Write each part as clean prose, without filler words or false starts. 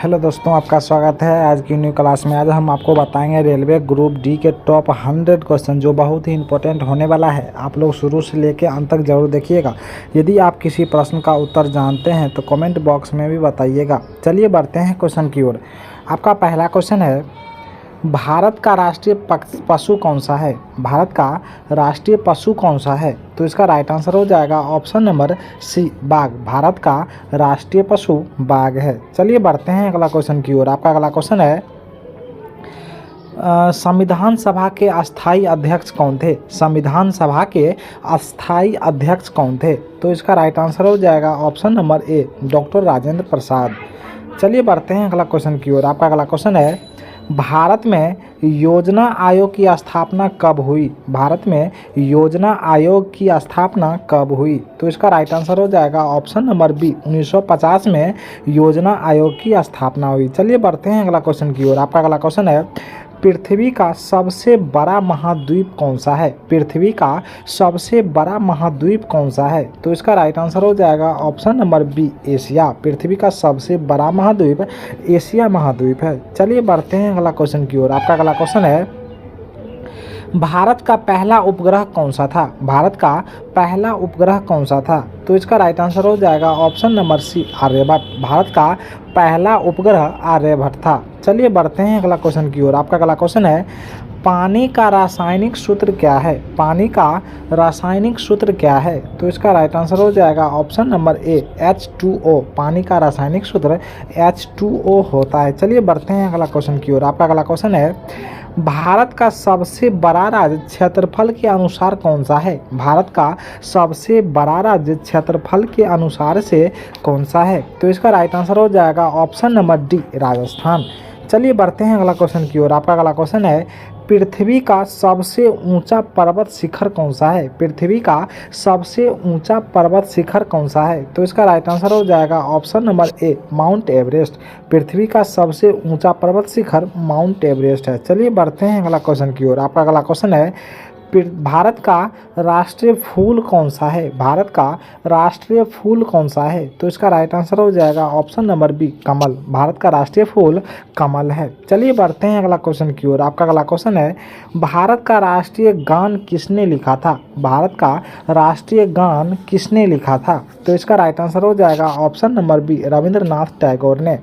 Hello दोस्तों, आपका स्वागत है आज की न्यू क्लास में। आज हम आपको बताएंगे रेलवे ग्रुप डी के टॉप 100 क्वेश्चन जो बहुत ही इंपॉर्टेंट होने वाला है। आप लोग शुरू से लेकर अंत तक जरूर देखिएगा। यदि आप किसी प्रश्न का उत्तर जानते हैं तो कमेंट बॉक्स में भी बताइएगा। चलिए बढ़ते हैं क्वेश्चन की ओर। आपका पहला क्वेश्चन है, भारत का राष्ट्रीय पशु कौन सा है? भारत का राष्ट्रीय पशु कौन सा है? तो इसका राइट आंसर हो जाएगा ऑप्शन नंबर सी, बाघ। भारत का राष्ट्रीय पशु बाघ है। चलिए बढ़ते हैं अगला क्वेश्चन की ओर। आपका अगला क्वेश्चन है, संविधान सभा के अस्थाई अध्यक्ष कौन थे? संविधान सभा के अस्थाई अध्यक्ष कौन थे? तो इसका राइट आंसर हो जाएगा option number A, doctor Rajendra Prasad. चलिए बढ़ते हैं अगला क्वेश्चन की ओर। आपका अगला क्वेश्चन है, भारत में योजना आयोग की स्थापना कब हुई? भारत में योजना आयोग की स्थापना कब हुई? तो इसका राइट आंसर हो जाएगा ऑप्शन नंबर बी, 1950 में योजना आयोग की स्थापना हुई। चलिए बढ़ते हैं अगला क्वेश्चन की ओर। आपका अगला क्वेश्चन है, पृथ्वी का सबसे बड़ा महाद्वीप कौन सा है? पृथ्वी का सबसे बड़ा महाद्वीप कौन सा है? तो इसका राइट आंसर हो जाएगा ऑप्शन नंबर बी, एशिया। पृथ्वी का सबसे बड़ा महाद्वीप एशिया महाद्वीप है। चलिए बढ़ते हैं अगला क्वेश्चन की ओर। आपका अगला क्वेश्चन है, भारत का पहला उपग्रह कौन सा था? भारत का पहला उपग्रह कौन सा था? तो इसका राइट आंसर हो जाएगा option number C, Aryabhata. Bharat का पहला उपग्रह आर्यभट्ट था। चलिए बढ़ते हैं अगला क्वेश्चन की ओर। आपका अगला क्वेश्चन है, पानी का रासायनिक सूत्र क्या है? पानी का रासायनिक सूत्र क्या है? तो इसका राइट आंसर हो जाएगा ऑप्शन नंबर ए, H2O। पानी का रासायनिक सूत्र H2O होता है। चलिए बढ़ते हैं अगला क्वेश्चन की ओर। आपका अगला क्वेश्चन है, भारत का सबसे बड़ा राज्य क्षेत्रफल के अनुसार कौन सा है? भारत का सबसे बड़ा राज्य क्षेत्रफल के अनुसार से कौन सा है? तो इसका राइट आंसर हो जाएगा ऑप्शन नंबर डी, राजस्थान। चलिए बढ़ते हैं अगला क्वेश्चन की ओर। आपका अगला क्वेश्चन है, पृथ्वी का सबसे ऊंचा पर्वत शिखर कौन सा है? पृथ्वी का सबसे ऊंचा पर्वत शिखर कौन सा है? तो इसका राइट आंसर हो जाएगा option number A, Mount Everest. पृथ्वी का सबसे ऊंचा पर्वत शिखर माउंट एवरेस्ट है। चलिए बढ़ते हैं अगला क्वेश्चन की ओर। आपका अगला क्वेश्चन है, भारत का राष्ट्रीय फूल कौन सा है? भारत का राष्ट्रीय फूल कौन सा है? तो इसका राइट आंसर हो जाएगा ऑप्शन नंबर बी, कमल। भारत का राष्ट्रीय फूल कमल है। चलिए बढ़ते हैं अगला क्वेश्चन की ओर। आपका अगला क्वेश्चन है, भारत का राष्ट्रीय गान किसने लिखा था? भारत का राष्ट्रीय गान किसने लिखा था? तो इसका राइट आंसर हो जाएगा option number B, Rabindranath Tagore ने।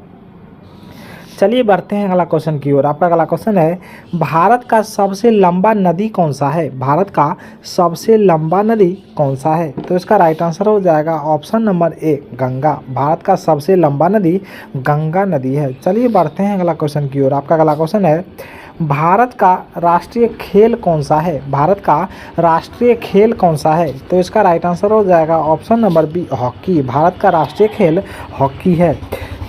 चलिए बढ़ते हैं अगला क्वेश्चन की ओर। आपका अगला क्वेश्चन है, भारत का सबसे लंबा नदी कौन सा है? भारत का सबसे लंबा नदी कौन सा है? तो इसका राइट आंसर हो जाएगा ऑप्शन नंबर ए, गंगा। भारत का सबसे लंबा नदी गंगा नदी है। चलिए बढ़ते हैं अगला क्वेश्चन की ओर। आपका अगला क्वेश्चन है, भारत का राष्ट्रीय खेल कौन सा है? भारत का राष्ट्रीय खेल कौन सा है? तो इसका राइट आंसर हो जाएगा option number B, hockey. Bharat का राष्ट्रीय खेल हॉकी है।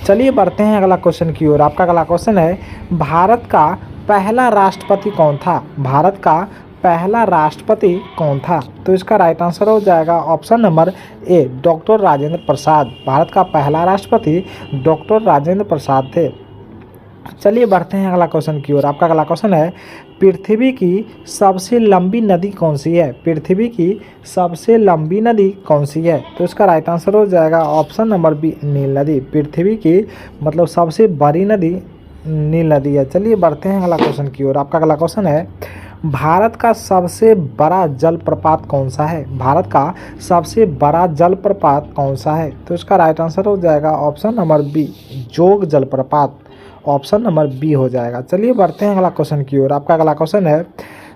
चलिए बढ़ते हैं अगला क्वेश्चन की ओर। आपका अगला क्वेश्चन है, भारत का पहला राष्ट्रपति कौन था? भारत का पहला राष्ट्रपति कौन था? तो इसका राइट आंसर हो जाएगा option number A, doctor Rajendra Prasad. भारत का पहला राष्ट्रपति डॉक्टर राजेंद्र प्रसाद थे। चलिए बढ़ते हैं अगला क्वेश्चन की ओर। आपका अगला क्वेश्चन है, पृथ्वी की सबसे लंबी नदी कौन सी है? पृथ्वी की सबसे लंबी नदी कौन सी है? तो इसका राइट आंसर हो जाएगा ऑप्शन नंबर बी, नील नदी। पृथ्वी की मतलब सबसे बड़ी नदी नील नदी है। चलिए बढ़ते हैं अगला क्वेश्चन की ओर। आपका अगला क्वेश्चन है, भारत का सबसे बड़ा जलप्रपात कौन सा है? भारत का सबसे बड़ा जलप्रपात कौन सा है? तो इसका राइट आंसर हो जाएगा ऑप्शन नंबर बी, जोग जलप्रपात। ऑप्शन नंबर बी हो जाएगा। चलिए बढ़ते हैं अगला क्वेश्चन की ओर। आपका अगला क्वेश्चन है,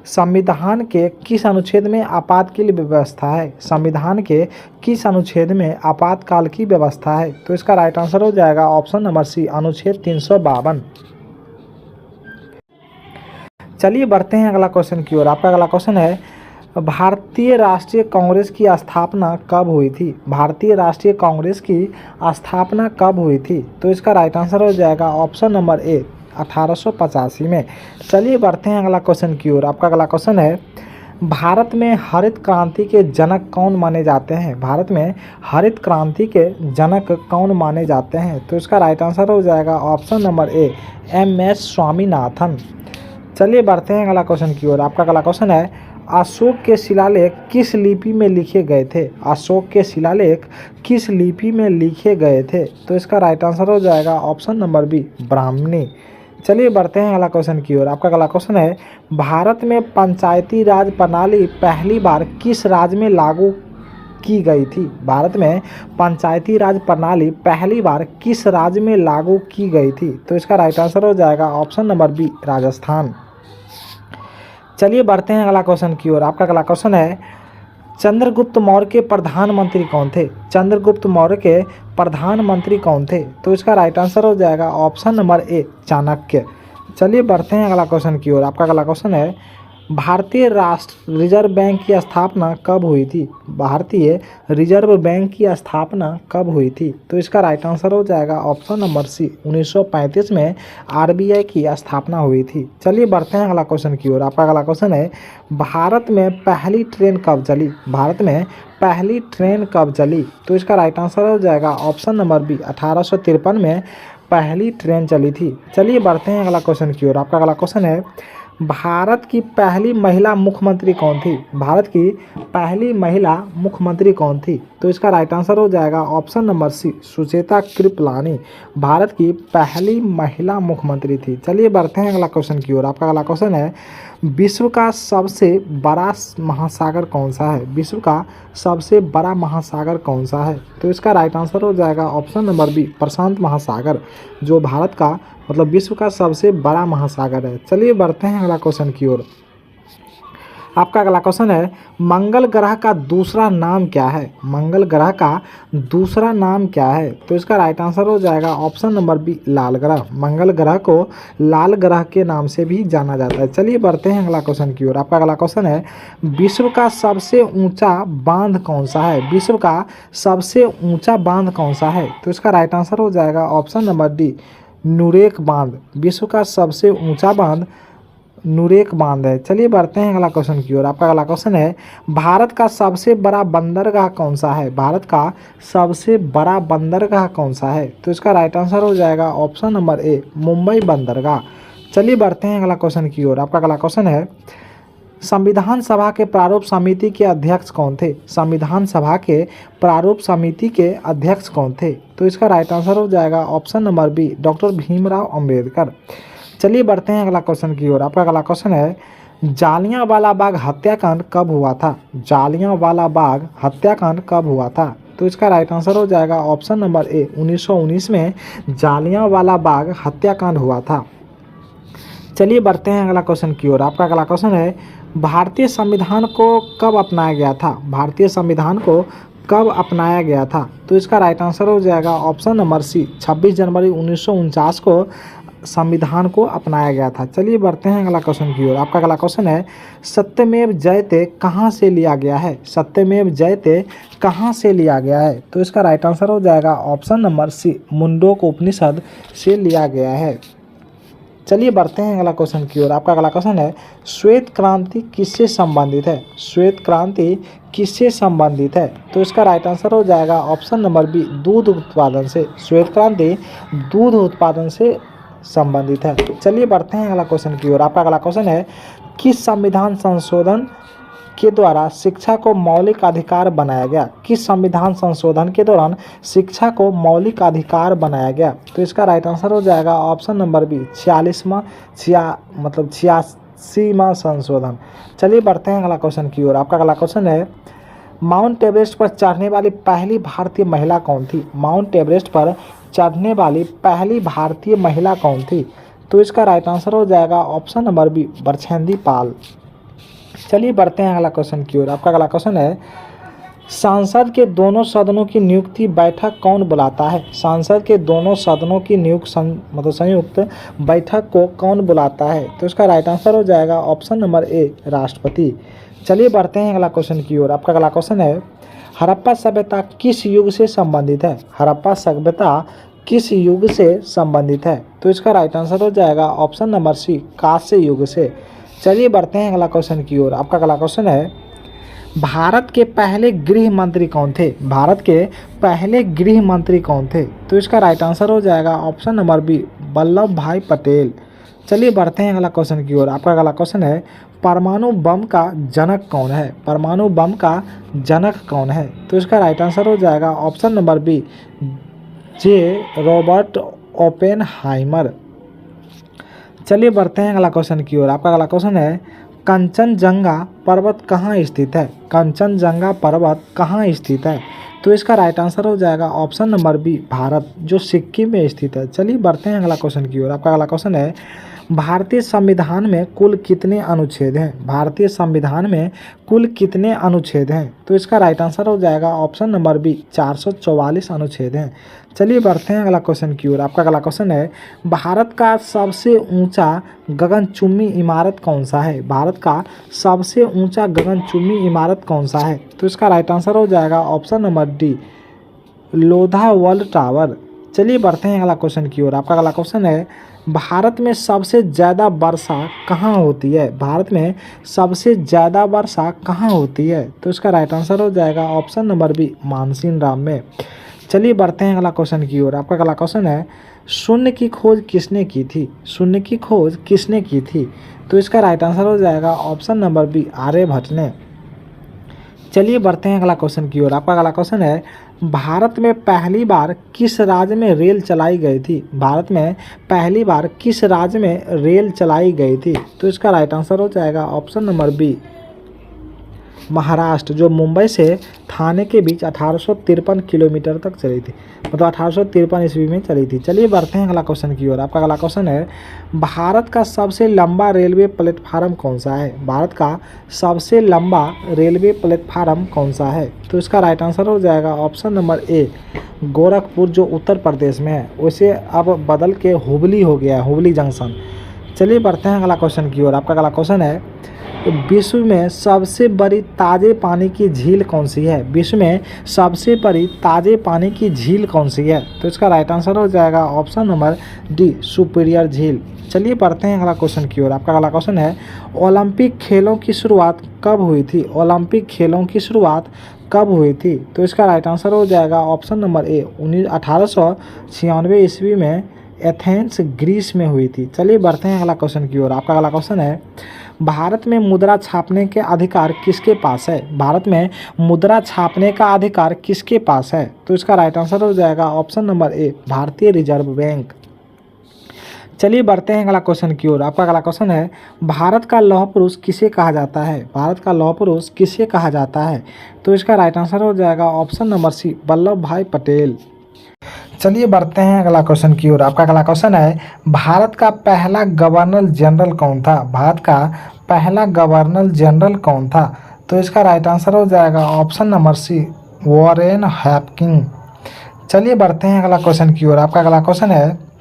संविधान के किस अनुच्छेद में आपातकाल की व्यवस्था है? संविधान के किस अनुच्छेद में आपातकाल की व्यवस्था है? तो इसका राइट आंसर हो जाएगा ऑप्शन नंबर सी, अनुच्छेद 352। चलिए बढ़ते हैं अगला क्वेश्चन की ओर। आपका अगला क्वेश्चन है, भारतीय राष्ट्रीय कांग्रेस की स्थापना कब हुई थी? भारतीय राष्ट्रीय कांग्रेस की स्थापना कब हुई थी? तो इसका राइट आंसर हो जाएगा ऑप्शन नंबर ए, 1885 में। चलिए बढ़ते हैं अगला क्वेश्चन की ओर। आपका अगला क्वेश्चन है, भारत में हरित क्रांति के जनक कौन माने जाते हैं? भारत में हरित क्रांति के जनक कौन माने जाते हैं? तो इसका राइट आंसर हो जाएगा ऑप्शन नंबर ए, MS स्वामीनाथन। चलिए बढ़ते हैं अगला क्वेश्चन की ओर। आपका अगला क्वेश्चन है, अशोक के शिलालेख किस लिपि में लिखे गए थे? अशोक के शिलालेख किस लिपि में लिखे गए थे? तो इसका राइट आंसर हो जाएगा ऑप्शन नंबर बी, ब्राह्मणी। चलिए बढ़ते हैं अगला क्वेश्चन की ओर। आपका अगला क्वेश्चन है, भारत में पंचायती राज प्रणाली पहली बार किस राज्य में लागू की गई थी? भारत में पंचायती राज प्रणाली पहली बार किस राज्य में लागू की गई थी? तो इसका राइट आंसर हो जाएगा ऑप्शन नंबर बी, राजस्थान। चलिए बढ़ते हैं अगला क्वेश्चन की ओर। आपका अगला क्वेश्चन है, चंद्रगुप्त मौर्य के प्रधानमंत्री कौन थे? चंद्रगुप्त मौर्य के प्रधानमंत्री कौन थे? तो इसका राइट आंसर हो जाएगा ऑप्शन नंबर ए, चाणक्य। चलिए बढ़ते हैं अगला क्वेश्चन की ओर। आपका अगला क्वेश्चन है, भारतीय राष्ट्र रिजर्व बैंक की स्थापना कब हुई थी? भारतीय रिजर्व बैंक की स्थापना कब हुई थी? तो इसका राइट आंसर हो जाएगा ऑप्शन नंबर सी, 1935 में आरबीआई की स्थापना हुई थी। चलिए बढ़ते हैं अगला क्वेश्चन की ओर। आपका अगला क्वेश्चन है, भारत में पहली ट्रेन कब चली? भारत में पहली ट्रेन कब चली? तो इसका राइट आंसर हो जाएगा ऑप्शन नंबर बी, 1853 में पहली ट्रेन चली थी। चलिए बढ़ते हैं अगला क्वेश्चन की ओर। आपका अगला क्वेश्चन है, भारत की पहली महिला मुख्यमंत्री कौन थी? भारत की पहली महिला मुख्यमंत्री कौन थी? तो इसका राइट आंसर हो जाएगा option number C, Sucheta Kripalani Bharat की पहली महिला मुख्यमंत्री थी। चलिए बढ़ते हैं अगला क्वेश्चन की ओर। आपका अगला क्वेश्चन है, विश्व का सबसे बड़ा महासागर कौन सा है? विश्व का सबसे बड़ा महासागर कौन सा है? तो इसका राइट आंसर हो जाएगा ऑप्शन नंबर बी, प्रशांत महासागर, जो भारत का मतलब विश्व का सबसे बड़ा महासागर है। चलिए बढ़ते हैं अगला क्वेश्चन की ओर। आपका अगला क्वेश्चन है, मंगल ग्रह का दूसरा नाम क्या है? मंगल ग्रह का दूसरा नाम क्या है? तो इसका राइट आंसर हो जाएगा ऑप्शन नंबर बी, लाल ग्रह। मंगल ग्रह को लाल ग्रह के नाम से भी जाना जाता है। चलिए बढ़ते हैं अगला क्वेश्चन की ओर। आपका अगला क्वेश्चन है, विश्व का सबसे ऊंचा बांध कौन सा है? विश्व का सबसे ऊंचा बांध कौन सा है? तो इसका राइट आंसर हो जाएगा ऑप्शन नंबर डी, नुरेक बांध। विश्व का सबसे ऊंचा बांध नुरेक बांध है। चलिए बढ़ते हैं अगला क्वेश्चन की ओर। आपका अगला क्वेश्चन है, भारत का सबसे बड़ा बंदरगाह कौन सा है? भारत का सबसे बड़ा बंदरगाह कौन सा है? तो इसका राइट आंसर हो जाएगा ऑप्शन नंबर ए, मुंबई बंदरगाह। चलिए बढ़ते हैं अगला क्वेश्चन की ओर। आपका अगला क्वेश्चन है, संविधान सभा के प्रारूप समिति के अध्यक्ष कौन थे? संविधान सभा के प्रारूप समिति के अध्यक्ष कौन थे? तो इसका राइट आंसर हो जाएगा option number B, doctor Bhimrao Ambedkar. चलिए बढ़ते हैं अगला क्वेश्चन की ओर। आपका अगला क्वेश्चन है, जालियांवाला बाग हत्याकांड कब हुआ था? जालियांवाला बाग हत्याकांड कब हुआ था? तो इसका राइट आंसर हो जाएगा ऑप्शन नंबर ए, 1919 में जालियांवाला बाग हत्याकांड हुआ था। चलिए बढ़ते हैं अगला क्वेश्चन की ओर। आपका अगला क्वेश्चन है, भारतीय संविधान को कब अपनाया गया था? भारतीय संविधान को कब अपनाया गया था? तो इसका राइट आंसर हो जाएगा ऑप्शन नंबर सी, 26 जनवरी 1949 को संविधान को अपनाया गया था। चलिए बढ़ते हैं अगला क्वेश्चन की ओर। आपका अगला क्वेश्चन है, सत्यमेव जयते कहाँ से लिया गया है? सत्यमेव जयते कहाँ से लिया गया है? तो इसका राइट आंसर हो जाएगा ऑप्शन नंबर सी, मुंडोक उपनिषद से लिया गया है। चलिए बढ़ते हैं अगला क्वेश्चन की ओर। आपका अगला क्वेश्चन है, श्वेत क्रांति किससे संबंधित है? श्वेत क्रांति किससे संबंधित है? तो इसका राइट आंसर हो जाएगा ऑप्शन नंबर बी, दूध उत्पादन से। श्वेत क्रांति दूध उत्पादन से संबंधित है। चलिए बढ़ते हैं अगला क्वेश्चन की ओर। आपका अगला क्वेश्चन है, किस संविधान संशोधन के द्वारा शिक्षा को मौलिक अधिकार बनाया गया? किस संविधान संशोधन के दौरान शिक्षा को मौलिक अधिकार बनाया गया? तो इसका राइट आंसर हो जाएगा ऑप्शन नंबर बी, 86वां संशोधन। चलिए बढ़ते हैं अगला क्वेश्चन की ओर। आपका अगला क्वेश्चन है, माउंट एवरेस्ट पर चढ़ने वाली पहली भारतीय महिला कौन थी? माउंट एवरेस्ट पर चढ़ने वाली पहली भारतीय महिला कौन थी? तो इसका राइट आंसर हो जाएगा ऑप्शन नंबर बी, बरछेंद्री पाल। चलिए बढ़ते हैं अगला क्वेश्चन की ओर। आपका अगला क्वेश्चन है, संसद के दोनों सदनों की नियुक्ति बैठक कौन बुलाता है? संसद के दोनों सदनों की संयुक्त बैठक को कौन बुलाता है? तो इसका राइट आंसर हो जाएगा ऑप्शन नंबर ए, राष्ट्रपति। चलिए बढ़ते हैं अगला क्वेश्चन की ओर। आपका अगला क्वेश्चन है, हड़प्पा सभ्यता किस युग से संबंधित है? हड़प्पा सभ्यता किस युग से संबंधित है? तो इसका राइट आंसर हो जाएगा ऑप्शन नंबर सी, कांस्य युग से। चलिए बढ़ते हैं अगला क्वेश्चन की ओर। आपका अगला क्वेश्चन है, भारत के पहले गृह मंत्री कौन थे? भारत के पहले गृह मंत्री कौन थे? तो इसका राइट आंसर हो जाएगा ऑप्शन नंबर बी, वल्लभ भाई पटेल। चलिए बढ़ते हैं अगला क्वेश्चन की ओर। आपका अगला क्वेश्चन है, परमाणु बम का जनक कौन है? परमाणु बम का जनक कौन है? तो इसका राइट आंसर हो जाएगा ऑप्शन नंबर बी, जे रॉबर्ट ओपेनहाइमर। चलिए बढ़ते हैं अगला क्वेश्चन की ओर। आपका अगला क्वेश्चन है, कंचनजंगा पर्वत कहाँ स्थित है? कंचनजंगा पर्वत कहाँ स्थित है? तो इसका राइट आंसर हो जाएगा ऑप्शन नंबर बी, भारत, जो सिक्किम में स्थित है। चलिए बढ़ते हैं अगला क्वेश्चन की ओर। आपका अगला क्वेश्चन है, भारतीय संविधान में कुल कितने अनुच्छेद हैं? भारतीय संविधान में कुल कितने अनुच्छेद हैं? तो इसका राइट आंसर हो जाएगा ऑप्शन नंबर बी, 444 अनुच्छेद हैं। चलिए बढ़ते हैं अगला क्वेश्चन की ओर। आपका अगला क्वेश्चन है, भारत का सबसे ऊंचा गगनचुंबी इमारत कौन सा है? भारत का सबसे ऊंचा गगनचुंबी इमारत कौन सा है? तो इसका राइट आंसर हो जाएगा ऑप्शन नंबर डी, लोधावल टावर। चलिए बढ़ते हैं अगला क्वेश्चन की ओर। आपका अगला क्वेश्चन है, भारत में सबसे ज़्यादा वर्षा कहाँ होती है? भारत में सबसे ज़्यादा वर्षा कहाँ होती है? तो इसका राइट आंसर हो जाएगा ऑप्शन नंबर बी, मानसीन राम में। चलिए बढ़ते हैं अगला क्वेश्चन की ओर। आपका अगला क्वेश्चन है, शून्य की खोज किसने की थी? शून्य की खोज किसने की थी? तो इसका राइट आंसर हो जाएगा ऑप्शन नंबर बी, आर्यभट्ट ने। चलिए बढ़ते हैं अगला क्वेश्चन की ओर। आपका अगला क्वेश्चन है, भारत में पहली बार किस राज्य में रेल चलाई गई थी? भारत में पहली बार किस राज्य में रेल चलाई गई थी? तो इसका राइट आंसर हो जाएगा ऑप्शन नंबर बी, महाराष्ट्र, जो मुंबई से थाने के बीच 1853 किलोमीटर तक चली थी, मतलब 1853 ईस्वी में चली थी। चलिए बढ़ते हैं अगला क्वेश्चन की ओर। आपका अगला क्वेश्चन है, भारत का सबसे लंबा रेलवे प्लेटफार्म कौन सा है? भारत का सबसे लंबा रेलवे प्लेटफार्म कौन सा है? तो इसका राइट आंसर हो जाएगा ऑप्शन नंबर ए, गोरखपुर, जो उत्तर प्रदेश में है। वैसे अब बदल के हुबली हो गया है, हुबली जंक्शन। चलिए बढ़ते हैं अगला क्वेश्चन की ओर। आपका अगला क्वेश्चन है, विश्व में सबसे बड़ी ताज़े पानी की झील कौन सी है? विश्व में सबसे बड़ी ताज़े पानी की झील कौन सी है? तो इसका राइट आंसर हो जाएगा ऑप्शन नंबर डी, सुपीरियर झील। चलिए बढ़ते हैं अगला क्वेश्चन की ओर। आपका अगला क्वेश्चन है, ओलंपिक खेलों की शुरुआत कब हुई थी? ओलंपिक खेलों की शुरुआत कब हुई थी? तो इसका राइट आंसर हो जाएगा ऑप्शन नंबर ए, 1896 ईस्वी में एथेंस, ग्रीस में हुई थी। चलिए बढ़ते हैं अगला क्वेश्चन की ओर। आपका अगला क्वेश्चन है, भारत में मुद्रा छापने के अधिकार किसके पास है? भारत में मुद्रा छापने का अधिकार किसके पास है? तो इसका राइट आंसर हो जाएगा ऑप्शन नंबर ए, भारतीय रिजर्व बैंक। चलिए बढ़ते हैं अगला क्वेश्चन की ओर। आपका अगला क्वेश्चन है, भारत का लौह पुरुष किसे कहा जाता है? भारत का लौह पुरुष किसे कहा जाता है? तो इसका राइट आंसर हो जाएगा ऑप्शन नंबर सी, वल्लभ भाई पटेल। चलिए बढ़ते हैं अगला क्वेश्चन की ओर। आपका अगला क्वेश्चन है, भारत का पहला गवर्नर जनरल कौन था? भारत का पहला गवर्नर जनरल कौन था? तो इसका राइट आंसर हो जाएगा ऑप्शन नंबर सी, वॉरेन हैपकिन। चलिए बढ़ते हैं अगला क्वेश्चन की ओर। आपका अगला क्वेश्चन है,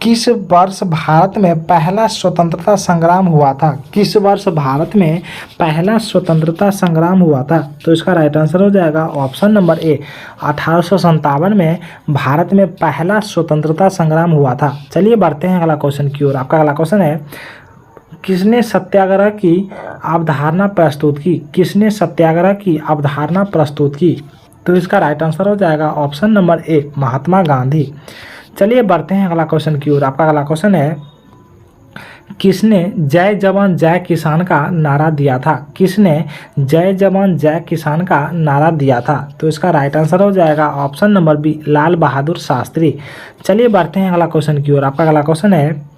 किस वर्ष भारत में पहला स्वतंत्रता संग्राम हुआ था? किस वर्ष भारत में पहला स्वतंत्रता संग्राम हुआ था? तो इसका राइट आंसर हो जाएगा ऑप्शन नंबर ए, 1857 में भारत में पहला स्वतंत्रता संग्राम हुआ था। चलिए बढ़ते हैं अगला क्वेश्चन की ओर। आपका अगला क्वेश्चन है, किसने सत्याग्रह की अवधारणा प्रस्तुत की? किसने सत्याग्रह की अवधारणा प्रस्तुत की? तो इसका राइट आंसर हो जाएगा ऑप्शन नंबर ए, महात्मा गांधी। चलिए बढ़ते हैं अगला क्वेश्चन की ओर। आपका अगला क्वेश्चन है, किसने जय जवान जय किसान का नारा दिया था? किसने जय जवान जय किसान का नारा दिया था? तो इसका राइट आंसर हो जाएगा option number B, Lal Bahadur Shastri. चलिए बढ़ते हैं अगला क्वेश्चन की ओर। आपका अगला क्वेश्चन है,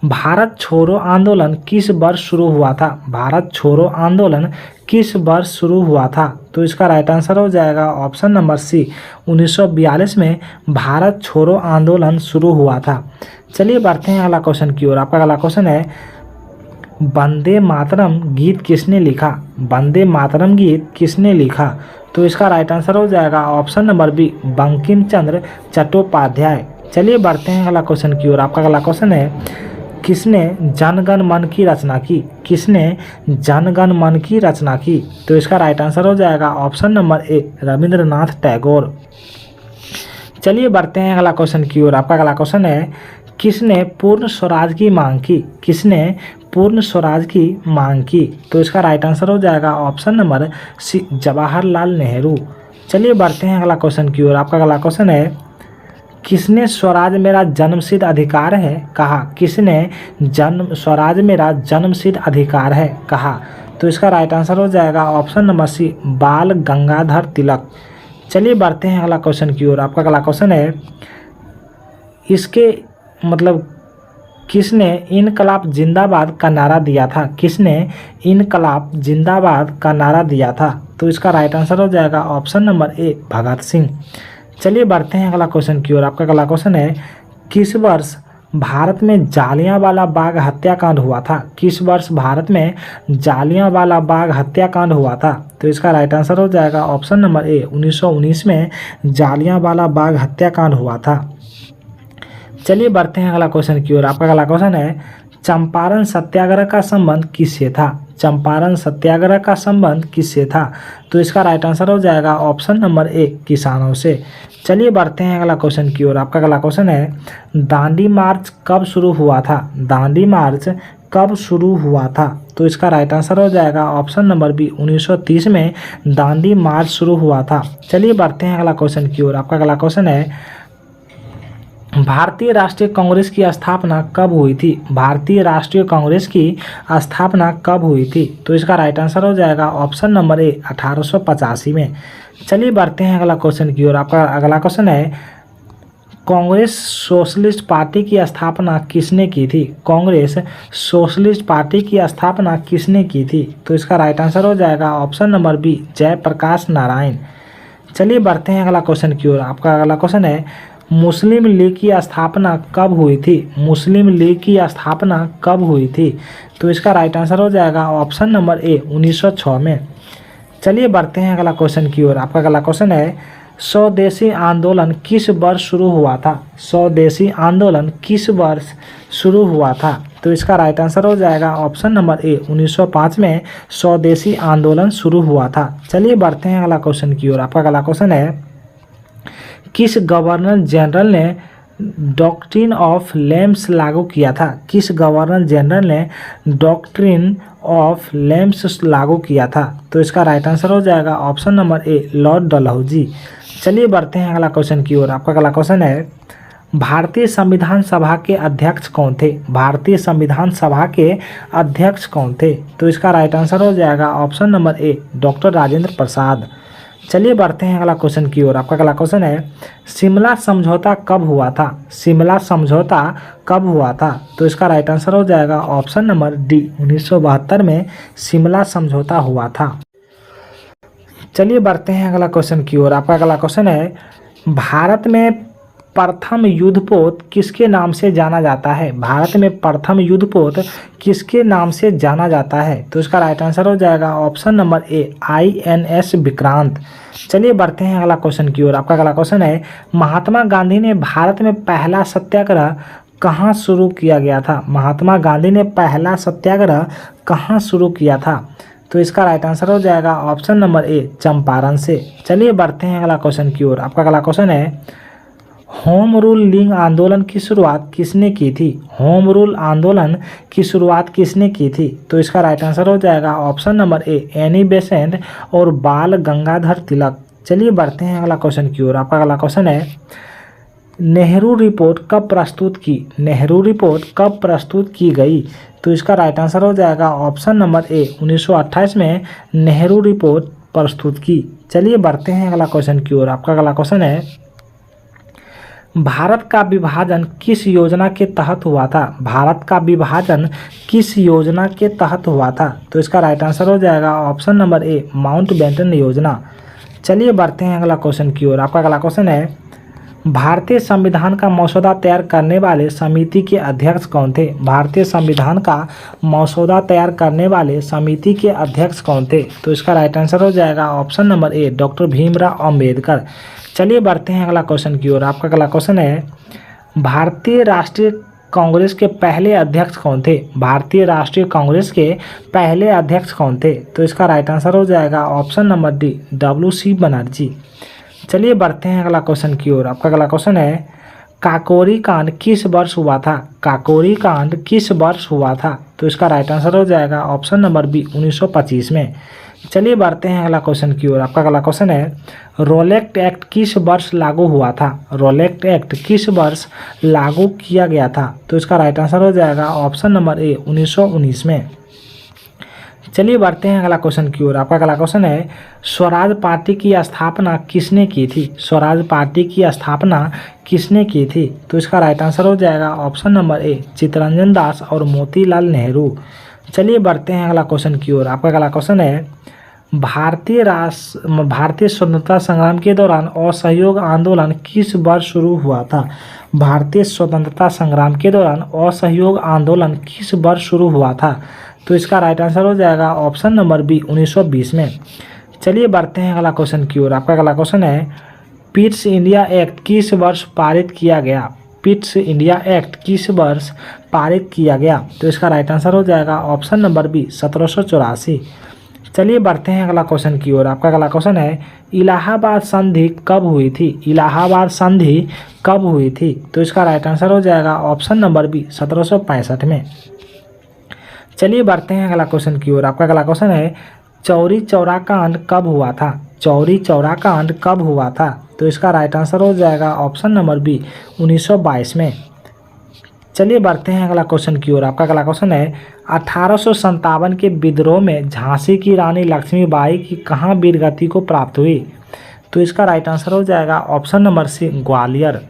भारत छोड़ो आंदोलन किस वर्ष शुरू हुआ था? भारत छोड़ो आंदोलन किस वर्ष शुरू हुआ था? तो इसका राइट आंसर हो जाएगा ऑप्शन नंबर सी, 1942 में भारत छोड़ो आंदोलन शुरू हुआ था। चलिए बढ़ते हैं अगला क्वेश्चन की ओर। आपका अगला क्वेश्चन है, वंदे मातरम गीत किसने लिखा? वंदे मातरम गीत किसने लिखा? तो इसका राइट आंसर हो जाएगा option number B, Bankim Chandra Chattopadhyay. चलिए बढ़ते हैं अगला क्वेश्चन की ओर। आपका अगला क्वेश्चन है, किसने जनगण मन की रचना की? किसने जनगण मन की रचना की? तो इसका राइट आंसर हो जाएगा ऑप्शन नंबर ए, रविंद्रनाथ टैगोर। चलिए बढ़ते हैं अगला क्वेश्चन की ओर। आपका अगला क्वेश्चन है, किसने पूर्ण स्वराज की मांग की? किसने पूर्ण स्वराज की मांग की? तो इसका राइट आंसर हो जाएगा option number C, Jawaharlal Nehru. चलिए बढ़ते हैं अगला क्वेश्चन की ओर। आपका अगला क्वेश्चन है, किसने स्वराज मेरा जन्मसिद्ध अधिकार है कहा? किसने स्वराज मेरा जन्मसिद्ध अधिकार है कहा? तो इसका राइट आंसर हो जाएगा ऑप्शन नंबर सी, बाल गंगाधर तिलक। चलिए बढ़ते हैं अगला क्वेश्चन की ओर। आपका अगला क्वेश्चन है, इसके मतलब किसने इनकलाब जिंदाबाद का नारा दिया था? किसने इनकलाब जिंदाबाद का नारा दिया था? तो इसका राइट आंसर हो जाएगा ऑप्शन नंबर ए, भगत सिंह। चलिए बढ़ते हैं अगला क्वेश्चन की ओर। आपका अगला क्वेश्चन है, किस वर्ष भारत में जालियांवाला बाग हत्याकांड हुआ था? किस वर्ष भारत में जालियांवाला बाग हत्याकांड हुआ था? तो इसका राइट आंसर हो जाएगा ऑप्शन नंबर ए, 1919 में जालियांवाला बाग हत्याकांड हुआ था। चलिए बढ़ते हैं अगला क्वेश्चन की ओर। आपका अगला क्वेश्चन है, चंपारण सत्याग्रह का संबंध किससे था? चंपारण सत्याग्रह का संबंध किससे था? तो इसका राइट आंसर हो जाएगा ऑप्शन नंबर ए, किसानों से। चलिए बढ़ते हैं अगला क्वेश्चन की ओर। आपका अगला क्वेश्चन है, दांडी मार्च कब शुरू हुआ था? दांडी मार्च कब शुरू हुआ था? तो इसका राइट आंसर हो जाएगा ऑप्शन नंबर बी, 1930 में दांडी मार्च शुरू हुआ था। चलिए बढ़ते हैं अगला क्वेश्चन की ओर। आपका अगला क्वेश्चन है, भारतीय राष्ट्रीय कांग्रेस की स्थापना कब हुई थी? भारतीय राष्ट्रीय कांग्रेस की स्थापना कब हुई थी? तो इसका राइट आंसर हो जाएगा ऑप्शन नंबर ए, 1885 में। चलिए बढ़ते हैं अगला क्वेश्चन की ओर। आपका अगला क्वेश्चन है, कांग्रेस सोशलिस्ट पार्टी की स्थापना किसने की थी? कांग्रेस सोशलिस्ट पार्टी की स्थापना किसने की थी? तो इसका राइट आंसर हो जाएगा option number B, Jayaprakash Narayan. चलिए बढ़ते हैं अगला क्वेश्चन की ओर। आपका अगला क्वेश्चन है, मुस्लिम लीग की स्थापना कब हुई थी? मुस्लिम लीग की स्थापना कब हुई थी? तो इसका राइट आंसर हो जाएगा ऑप्शन नंबर ए, 1906 में। चलिए बढ़ते हैं अगला क्वेश्चन की ओर। आपका अगला क्वेश्चन है, स्वदेशी आंदोलन किस वर्ष शुरू हुआ था? स्वदेशी आंदोलन किस वर्ष शुरू हुआ था? तो इसका राइट आंसर हो जाएगा ऑप्शन नंबर ए, 1905 में स्वदेशी आंदोलन शुरू हुआ था। चलिए बढ़ते हैं अगला क्वेश्चन की ओर। आपका अगला क्वेश्चन है, किस गवर्नर जनरल ने डॉक्ट्रिन ऑफ लेम्स लागू किया था? किस गवर्नर जनरल ने डॉक्ट्रिन ऑफ लेम्स लागू किया था? तो इसका राइट आंसर हो जाएगा ऑप्शन नंबर ए, लॉर्ड डलहौजी। चलिए बढ़ते हैं अगला क्वेश्चन की ओर। आपका अगला क्वेश्चन है, भारतीय संविधान सभा के अध्यक्ष कौन थे? भारतीय संविधान सभा के अध्यक्ष कौन थे? तो इसका राइट आंसर हो जाएगा option number A, doctor Rajendra Prasad. चलिए बढ़ते हैं अगला क्वेश्चन की ओर। आपका अगला क्वेश्चन है, शिमला समझौता कब हुआ था? शिमला समझौता कब हुआ था? तो इसका राइट आंसर हो जाएगा ऑप्शन नंबर डी, 1972 में शिमला समझौता हुआ था। चलिए बढ़ते हैं अगला क्वेश्चन की ओर। आपका अगला क्वेश्चन है, भारत में प्रथम युद्धपोत किसके नाम से जाना जाता है? भारत में प्रथम युद्धपोत किसके नाम से जाना जाता है? तो इसका राइट आंसर हो जाएगा ऑप्शन नंबर ए, INS विक्रांत। चलिए बढ़ते हैं अगला क्वेश्चन की ओर। आपका अगला क्वेश्चन है, महात्मा गांधी ने भारत में पहला सत्याग्रह कहाँ शुरू किया गया था? महात्मा गांधी ने पहला सत्याग्रह कहाँ शुरू किया था? तो इसका राइट आंसर हो जाएगा ऑप्शन नंबर ए, चंपारण से। चलिए बढ़ते हैं अगला क्वेश्चन की ओर। आपका अगला क्वेश्चन है, होम रूल लिंग आंदोलन की शुरुआत किसने की थी? होम रूल आंदोलन की शुरुआत किसने की थी? तो इसका राइट आंसर हो जाएगा ऑप्शन नंबर ए, एनी बेसेंट और बाल गंगाधर तिलक। चलिए बढ़ते हैं अगला क्वेश्चन की ओर। आपका अगला क्वेश्चन है, नेहरू रिपोर्ट कब प्रस्तुत की? नेहरू रिपोर्ट कब प्रस्तुत की गई? तो इसका राइट आंसर हो जाएगा ऑप्शन नंबर ए, 1928 में नेहरू रिपोर्ट प्रस्तुत की। चलिए बढ़ते हैं अगला क्वेश्चन की ओर। आपका अगला क्वेश्चन है, भारत का विभाजन किस योजना के तहत हुआ था? भारत का विभाजन किस योजना के तहत हुआ था? तो इसका राइट आंसर हो जाएगा ऑप्शन नंबर ए, माउंटबेटन योजना। चलिए बढ़ते हैं अगला क्वेश्चन की ओर। आपका अगला क्वेश्चन है, भारतीय संविधान का मसौदा तैयार करने वाले समिति के अध्यक्ष कौन थे? भारतीय संविधान का मसौदा तैयार करने वाले समिति के अध्यक्ष कौन थे? तो इसका राइट आंसर हो जाएगा option number A, doctor Bhimrao Ambedkar. चलिए बढ़ते हैं अगला क्वेश्चन की ओर। आपका अगला क्वेश्चन है, भारतीय राष्ट्रीय कांग्रेस के पहले अध्यक्ष कौन थे? भारतीय राष्ट्रीय कांग्रेस के पहले अध्यक्ष कौन थे? तो इसका राइट आंसर हो जाएगा option number D, WC Banerjee. चलिए बढ़ते हैं अगला क्वेश्चन की ओर। आपका अगला क्वेश्चन है, काकोरी कांड किस वर्ष हुआ था? काकोरी कांड किस वर्ष हुआ था? तो इसका राइट आंसर हो जाएगा ऑप्शन नंबर बी, 1925 में। चलिए बढ़ते हैं अगला क्वेश्चन की ओर। आपका अगला क्वेश्चन है रोलेक्ट एक्ट किस वर्ष लागू हुआ था? रोलेक्ट एक्ट किस वर्ष लागू किया गया था? तो इसका राइट आंसर हो जाएगा ऑप्शन नंबर ए 1919 में। चलिए बढ़ते हैं अगला क्वेश्चन की ओर। आपका अगला क्वेश्चन है स्वराज पार्टी की स्थापना किसने की थी? स्वराज पार्टी की स्थापना किसने की थी? तो इसका राइट आंसर हो जाएगा ऑप्शन नंबर ए चित्तरंजन दास और मोतीलाल नेहरू। चलिए बढ़ते हैं अगला क्वेश्चन की ओर। आपका अगला क्वेश्चन है भारतीय स्वतंत्रता संग्राम के दौरान असहयोग आंदोलन किस वर्ष शुरू हुआ था? भारतीय स्वतंत्रता संग्राम के दौरान असहयोग आंदोलन किस वर्ष शुरू हुआ था? तो इसका राइट आंसर हो जाएगा ऑप्शन नंबर बी 1920 में। चलिए बढ़ते हैं अगला क्वेश्चन की ओर। आपका अगला क्वेश्चन है पिट्स इंडिया एक्ट किस वर्ष पारित किया गया? पिट्स इंडिया एक्ट किस वर्ष पारित किया गया? तो इसका राइट आंसर हो जाएगा ऑप्शन नंबर बी 1784। चलिए बढ़ते हैं अगला क्वेश्चन की ओर। आपका अगला क्वेश्चन है इलाहाबाद संधि कब हुई थी? इलाहाबाद संधि कब हुई थी? तो इसका राइट आंसर हो जाएगा ऑप्शन नंबर बी 1765 में। चलिए बढ़ते हैं अगला क्वेश्चन की ओर। आपका अगला क्वेश्चन है चौरी चौरा कांड कब हुआ था? चौरी चौरा कांड कब हुआ था? तो इसका राइट आंसर हो जाएगा ऑप्शन नंबर बी 1922 में। चलिए बढ़ते हैं अगला क्वेश्चन की ओर। आपका अगला क्वेश्चन है 1857 के विद्रोह में झांसी की रानी लक्ष्मीबाई की कहाँ वीरगति को प्राप्त हुई? तो इसका राइट आंसर हो जाएगा ऑप्शन नंबर सी ग्वालियर।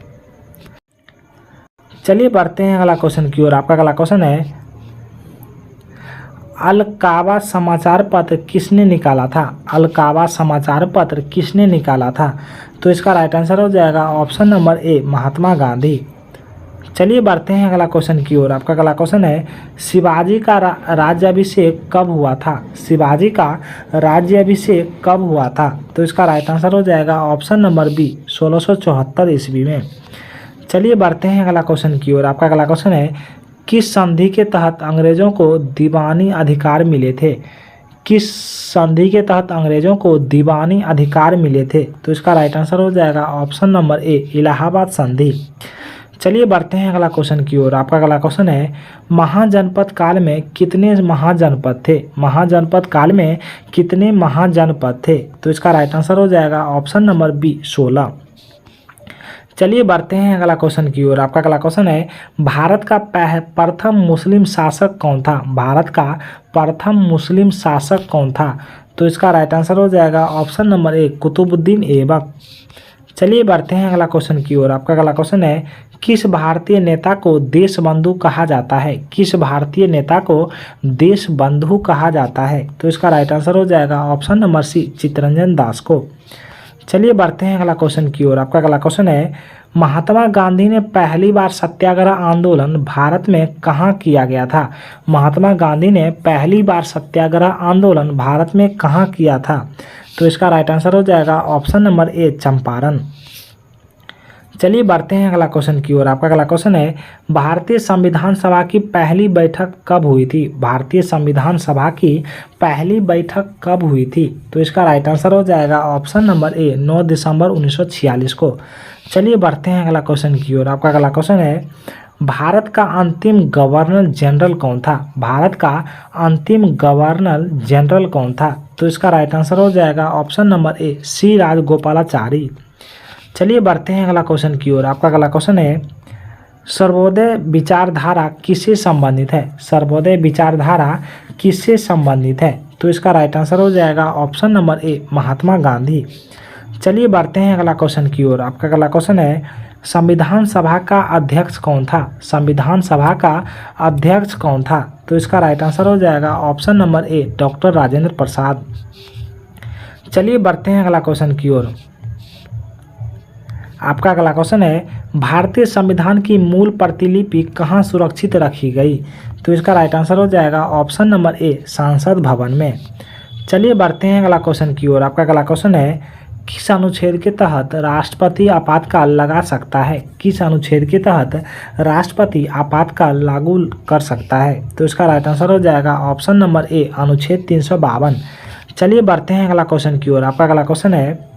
चलिए बढ़ते हैं अगला क्वेश्चन की ओर। आपका अगला क्वेश्चन है अलकाबा समाचार पत्र किसने निकाला था? अलकाबा समाचार पत्र किसने निकाला था? तो इसका राइट आंसर हो जाएगा ऑप्शन नंबर ए महात्मा गांधी। चलिए बढ़ते हैं अगला क्वेश्चन की ओर। आपका अगला क्वेश्चन है शिवाजी का राज्याभिषेक कब हुआ था? शिवाजी का राज्याभिषेक कब हुआ था? तो इसका राइट आंसर हो जाएगा ऑप्शन नंबर बी 1674 ईस्वी में। चलिए बढ़ते हैं अगला क्वेश्चन की ओर। आपका अगला क्वेश्चन है किस संधि के तहत अंग्रेजों को दीवानी अधिकार मिले थे? किस संधि के तहत अंग्रेजों को दीवानी अधिकार मिले थे? तो इसका राइट आंसर हो जाएगा ऑप्शन नंबर ए इलाहाबाद संधि। चलिए बढ़ते हैं अगला क्वेश्चन की ओर। आपका अगला क्वेश्चन है महाजनपद काल में कितने महाजनपद थे? महाजनपद काल में कितने महाजनपद थे? तो इसका राइट आंसर हो जाएगा ऑप्शन नंबर बी 16। चलिए बढ़ते हैं अगला क्वेश्चन की ओर। आपका अगला क्वेश्चन है भारत का प्रथम मुस्लिम शासक कौन था? भारत का प्रथम मुस्लिम शासक कौन था? तो इसका राइट आंसर हो जाएगा option number A Qutbuddin Aibak. चलिए बढ़ते हैं अगला क्वेश्चन की ओर। आपका अगला क्वेश्चन है किस भारतीय नेता को देशबंधु कहा जाता है? किस भारतीय नेता को देशबंधु कहा जाता है? तो इसका राइट आंसर हो जाएगा ऑप्शन नंबर सी चित्तरंजन दास को। चलिए बढ़ते हैं अगला क्वेश्चन की ओर। आपका अगला क्वेश्चन है महात्मा गांधी ने पहली बार सत्याग्रह आंदोलन भारत में कहाँ किया गया था? महात्मा गांधी ने पहली बार सत्याग्रह आंदोलन भारत में कहाँ किया था? तो इसका राइट आंसर हो जाएगा ऑप्शन नंबर ए चंपारण। चलिए बढ़ते हैं अगला क्वेश्चन की ओर। आपका अगला क्वेश्चन है भारतीय संविधान सभा की पहली बैठक कब हुई थी? भारतीय संविधान सभा की पहली बैठक कब हुई थी? तो इसका राइट आंसर हो जाएगा ऑप्शन नंबर ए 9 दिसंबर 1946 को। चलिए बढ़ते हैं अगला क्वेश्चन की ओर। आपका अगला क्वेश्चन है भारत का अंतिम गवर्नर जनरल कौन था? भारत का अंतिम गवर्नर जनरल कौन था? तो इसका राइट आंसर हो जाएगा ऑप्शन नंबर ए सी राजगोपालाचारी। चलिए बढ़ते हैं अगला क्वेश्चन की ओर। आपका अगला क्वेश्चन है सर्वोदय विचारधारा किससे संबंधित है? सर्वोदय विचारधारा किससे संबंधित है? तो इसका राइट आंसर हो जाएगा ऑप्शन नंबर ए महात्मा गांधी। चलिए बढ़ते हैं अगला क्वेश्चन की ओर। आपका अगला क्वेश्चन है संविधान सभा का अध्यक्ष कौन था? संविधान सभा का अध्यक्ष कौन था? तो इसका राइट आंसर हो जाएगा option number A doctor Rajendra Prasad. चलिए बढ़ते हैं अगला क्वेश्चन की ओर। आपका अगला क्वेश्चन है भारतीय संविधान की मूल प्रतिलिपि कहाँ सुरक्षित रखी गई? तो इसका राइट आंसर हो जाएगा ऑप्शन नंबर ए संसद भवन में। चलिए बढ़ते हैं अगला क्वेश्चन की ओर। आपका अगला क्वेश्चन है किस अनुच्छेद के तहत राष्ट्रपति आपातकाल लगा सकता है? किस अनुच्छेद के तहत राष्ट्रपति आपातकाल लागू कर सकता है? तो इसका राइट आंसर हो जाएगा ऑप्शन नंबर ए अनुच्छेद 352। चलिए बढ़ते हैं अगला क्वेश्चन की ओर। आपका अगला क्वेश्चन है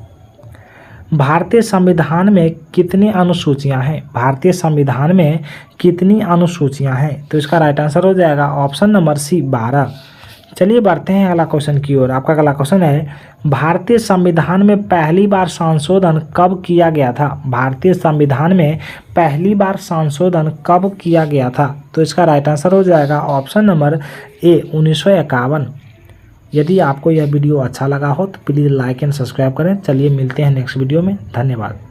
भारतीय संविधान में कितनी अनुसूचियां हैं? भारतीय संविधान में कितनी अनुसूचियां हैं? तो इसका राइट आंसर हो जाएगा ऑप्शन नंबर सी 12। चलिए बढ़ते हैं अगला क्वेश्चन की ओर। आपका अगला क्वेश्चन है, भारतीय संविधान में पहली बार संशोधन कब किया गया था? भारतीय संविधान में पहली बार संशोधन कब किया गया था? तो इसका राइट आंसर हो जाएगा ऑप्शन नंबर ए 1951। यदि आपको यह वीडियो अच्छा लगा हो तो प्लीज़ लाइक एंड सब्सक्राइब करें। चलिए मिलते हैं नेक्स्ट वीडियो में। धन्यवाद।